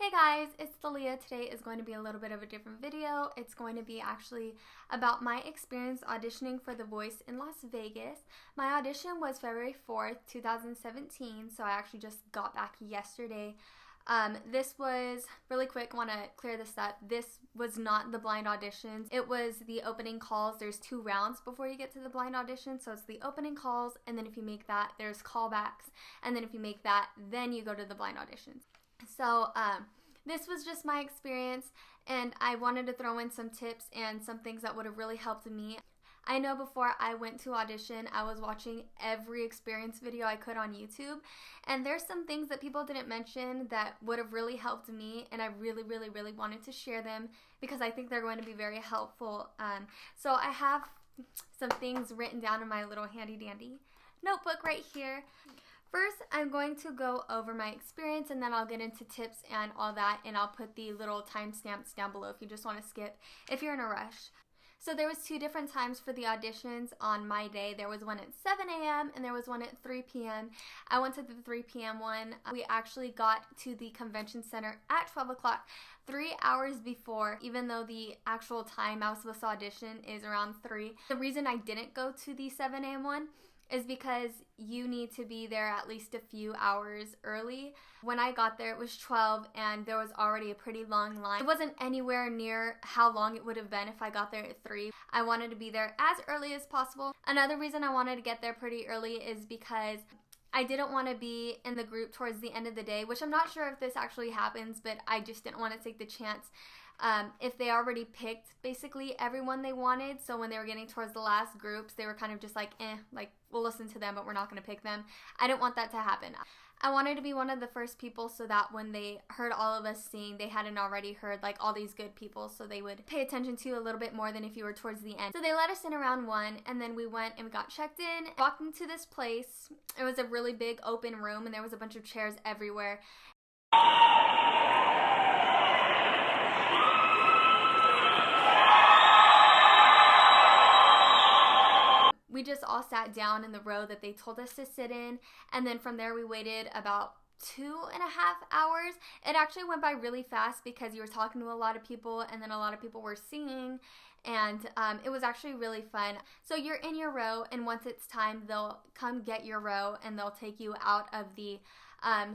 Hey guys, it's Leah. Today is going to be a little bit of a different video. It's going to be actually about my experience auditioning for The Voice in Las Vegas. My audition was February 4th, 2017, so I actually just got back yesterday. This was really quick. I want to clear this up. This was not the blind auditions. It was the opening calls. There's 2 rounds before you get to the blind audition. So it's the opening calls, and then if you make that, there's callbacks. And then if you make that, then you go to the blind auditions. So this was just my experience, and I wanted to throw in some tips and some things that would have really helped me. I know before I went to audition, I was watching every experience video I could on YouTube, and there's some things that people didn't mention that would have really helped me, and I really wanted to share them because I think they're going to be very helpful. So I have some things written down in my little handy dandy notebook right here. First, I'm going to go over my experience, and then I'll get into tips and all that, and I'll put the little timestamps down below if you just want to skip if you're in a rush. So there was 2 different times for the auditions on my day. There was one at 7 a.m. and there was one at 3 p.m. I went to the 3 p.m. one. We actually got to the convention center at 12 o'clock, 3 hours before, even though the actual time I was supposed to audition is around 3. The reason I didn't go to the 7 a.m. one is because you need to be there at least a few hours early. When I got there, it was 12 and there was already a pretty long line. It wasn't anywhere near how long it would have been if I got there at 3. I wanted to be there as early as possible. Another reason I wanted to get there pretty early is because I didn't want to be in the group towards the end of the day, which I'm not sure if this actually happens, but I just didn't want to take the chance. If they already picked basically everyone they wanted, so when they were getting towards the last groups, they were kind of just like, like, we'll listen to them, but we're not going to pick them. I didn't want that to happen. I wanted to be one of the first people so that when they heard all of us sing, they hadn't already heard like all these good people, so they would pay attention to you a little bit more than if you were towards the end. So they let us in around 1, and then we went and we got checked in, walked into this place. It was a really big open room, and there was a bunch of chairs everywhere. We just all sat down in the row that they told us to sit in, and then from there we waited about 2.5 hours. It actually went by really fast because you were talking to a lot of people, and then a lot of people were singing, and it was actually really fun. So you're in your row, and once it's time, they'll come get your row, and they'll take you out of the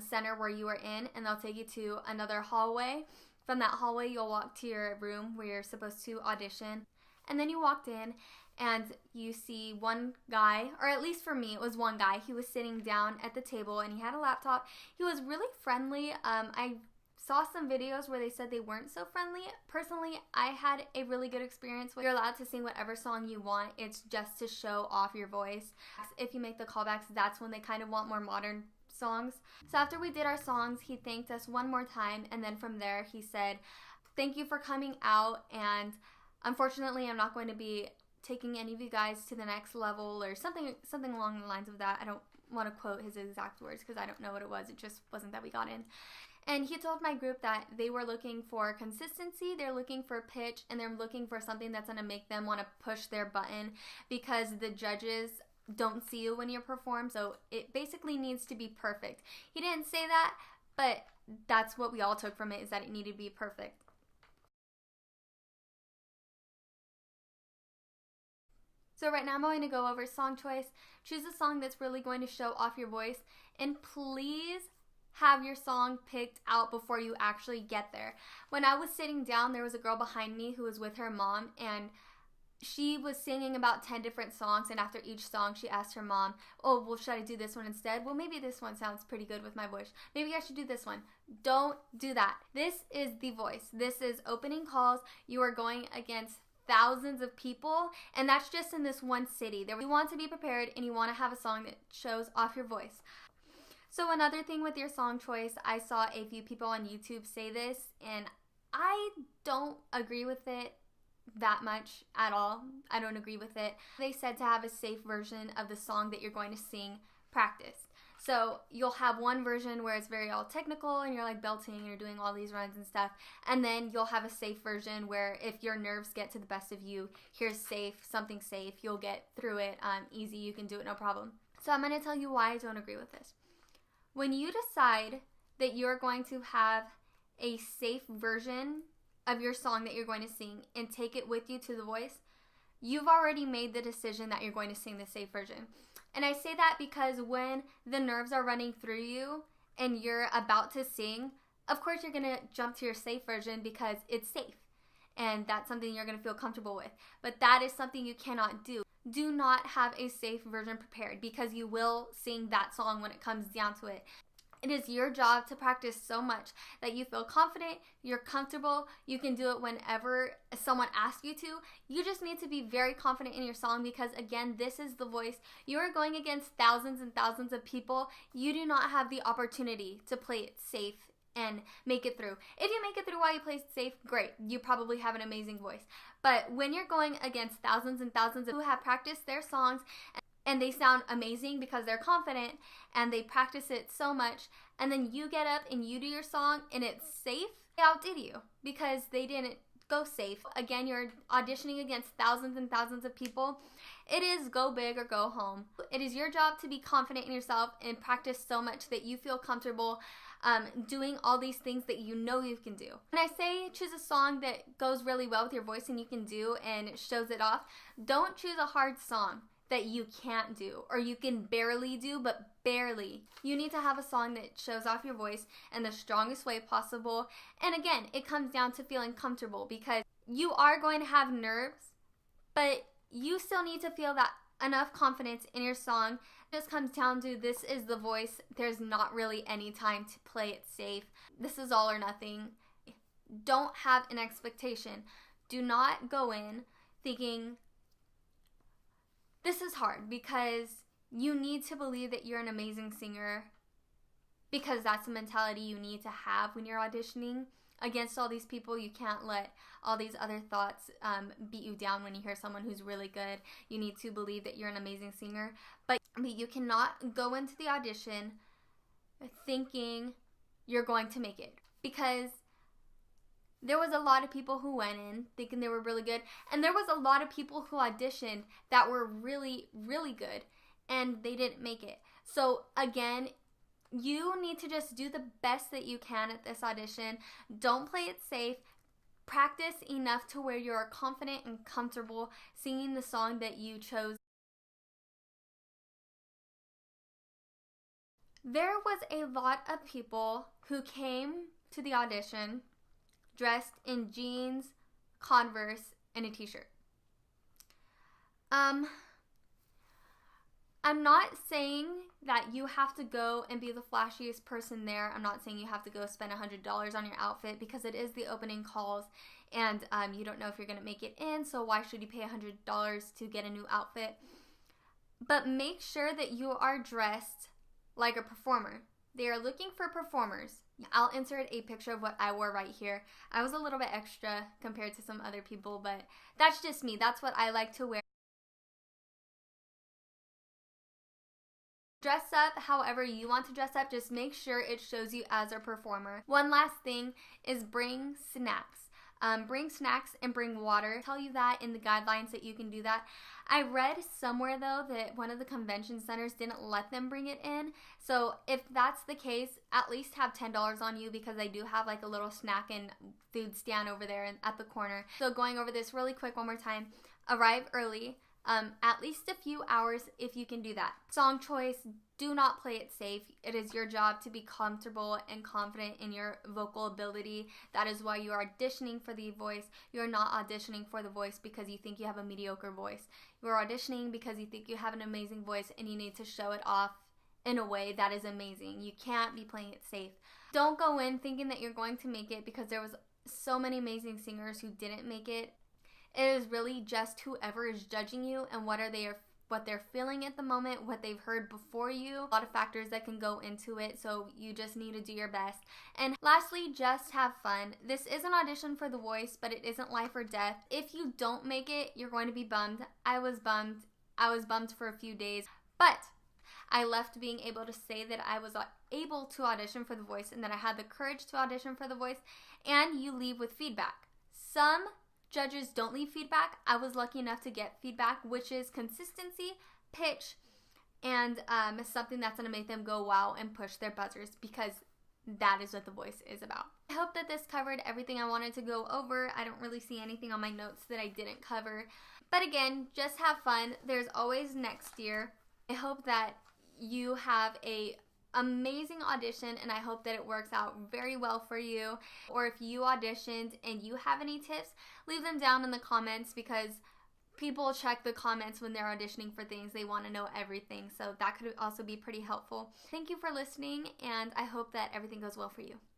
center where you were in, and they'll take you to another hallway. From that hallway, you'll walk to your room where you're supposed to audition, and then you walked in, and you see one guy, or at least for me, it was one guy. He was sitting down at the table, and he had a laptop. He was really friendly. I saw some videos where they said they weren't so friendly. Personally, I had a really good experience. You're allowed to sing whatever song you want. It's just to show off your voice. If you make the callbacks, that's when they kind of want more modern songs. So after we did our songs, he thanked us one more time, and then from there he said, "Thank you for coming out, and unfortunately I'm not going to be taking any of you guys to the next level," or something along the lines of that. I don't want to quote his exact words because I don't know what it was. It just wasn't that we got in. And he told my group that they were looking for consistency, they're looking for pitch, and they're looking for something that's going to make them want to push their button because the judges don't see you when you perform, so it basically needs to be perfect. He didn't say that, but that's what we all took from it, is that it needed to be perfect. So right now I'm going to go over song choice. Choose a song that's really going to show off your voice, and please have your song picked out before you actually get there. When I was sitting down, there was a girl behind me who was with her mom, and she was singing about 10 different songs, and after each song she asked her mom, "Oh, well, should I do this one instead? Well, maybe this one sounds pretty good with my voice. Maybe I should do this one." Don't do that. This is The Voice. This is opening calls. You are going against thousands of people, and that's just in this one city. You want to be prepared, and you want to have a song that shows off your voice. So another thing with your song choice, I saw a few people on YouTube say this, and I don't agree with it that much at all. I don't agree with it. They said to have a safe version of the song that you're going to sing practiced. So you'll have one version where it's very all technical and you're like belting and you're doing all these runs and stuff. And then you'll have a safe version where if your nerves get to the best of you, here's safe, something safe. You'll get through it easy. You can do it, no problem. So I'm going to tell you why I don't agree with this. When you decide that you're going to have a safe version of your song that you're going to sing and take it with you to The Voice, you've already made the decision that you're going to sing the safe version. And I say that because when the nerves are running through you and you're about to sing, of course you're going to jump to your safe version because it's safe. And that's something you're going to feel comfortable with. But that is something you cannot do. Do not have a safe version prepared because you will sing that song when it comes down to it. It is your job to practice so much that you feel confident, you're comfortable, you can do it whenever someone asks you to. You just need to be very confident in your song because, again, this is The Voice. You are going against thousands and thousands of people. You do not have the opportunity to play it safe and make it through. If you make it through while you play it safe, great. You probably have an amazing voice. But when you're going against thousands and thousands of people who have practiced their songs and they sound amazing because they're confident and they practice it so much, and then you get up and you do your song and it's safe, they outdid you because they didn't go safe. Again, you're auditioning against thousands and thousands of people. It is go big or go home. It is your job to be confident in yourself and practice so much that you feel comfortable doing all these things that you know you can do. When I say choose a song that goes really well with your voice and you can do and it shows it off, don't choose a hard song that you can't do or you can barely do, but barely. You need to have a song that shows off your voice in the strongest way possible. And again, it comes down to feeling comfortable because you are going to have nerves, but you still need to feel that enough confidence in your song. It just comes down to this is The Voice. There's not really any time to play it safe. This is all or nothing. Don't have an expectation. Do not go in thinking this is hard, because you need to believe that you're an amazing singer, because that's the mentality you need to have when you're auditioning against all these people. You can't let all these other thoughts beat you down when you hear someone who's really good. You need to believe that you're an amazing singer, but you cannot go into the audition thinking you're going to make it, because there was a lot of people who went in thinking they were really good, and there was a lot of people who auditioned that were really, really good, and they didn't make it. So again, you need to just do the best that you can at this audition. Don't play it safe. Practice enough to where you're confident and comfortable singing the song that you chose. There was a lot of people who came to the audition dressed in jeans, Converse, and a t-shirt. I'm not saying that you have to go and be the flashiest person there. I'm not saying you have to go spend $100 on your outfit, because it is the opening calls and you don't know if you're going to make it in, so why should you pay $100 to get a new outfit? But make sure that you are dressed like a performer. They are looking for performers. I'll insert a picture of what I wore right here. I was a little bit extra compared to some other people, but that's just me. That's what I like to wear. Dress up however you want to dress up. Just make sure it shows you as a performer. One last thing is bring snacks. Bring snacks and bring water. I'll tell you that in the guidelines that you can do that. I read somewhere though that one of the convention centers didn't let them bring it in. So if that's the case, at least have $10 on you, because I do have like a little snack and food stand over there at the corner. So going over this really quick one more time. Arrive early. At least a few hours if you can do that. Song choice, do not play it safe. It is your job to be comfortable and confident in your vocal ability. That is why you are auditioning for The Voice. You're not auditioning for The Voice because you think you have a mediocre voice. You are auditioning because you think you have an amazing voice and you need to show it off in a way that is amazing. You can't be playing it safe. Don't go in thinking that you're going to make it, because there was so many amazing singers who didn't make it. It is really just whoever is judging you and what they're feeling at the moment, what they've heard before you. A lot of factors that can go into it, so you just need to do your best. And lastly, just have fun. This is an audition for The Voice, but it isn't life or death. If you don't make it, you're going to be bummed. I was bummed. I was bummed for a few days, but I left being able to say that I was able to audition for The Voice and that I had the courage to audition for The Voice. And you leave with feedback. Some judges don't leave feedback. I was lucky enough to get feedback, which is consistency, pitch, and something that's going to make them go wow and push their buzzers, because that is what The Voice is about. I hope that this this covered everything I wanted to go over. I don't really see anything on my notes that I didn't cover. But again, just have fun. There's always next year. I hope that you have a amazing audition, and I hope that it works out very well for you. Or if you auditioned and you have any tips, leave them down in the comments, because people check the comments when they're auditioning for things. They want to know everything, so that could also be pretty helpful. Thank you for listening, and I hope that everything goes well for you.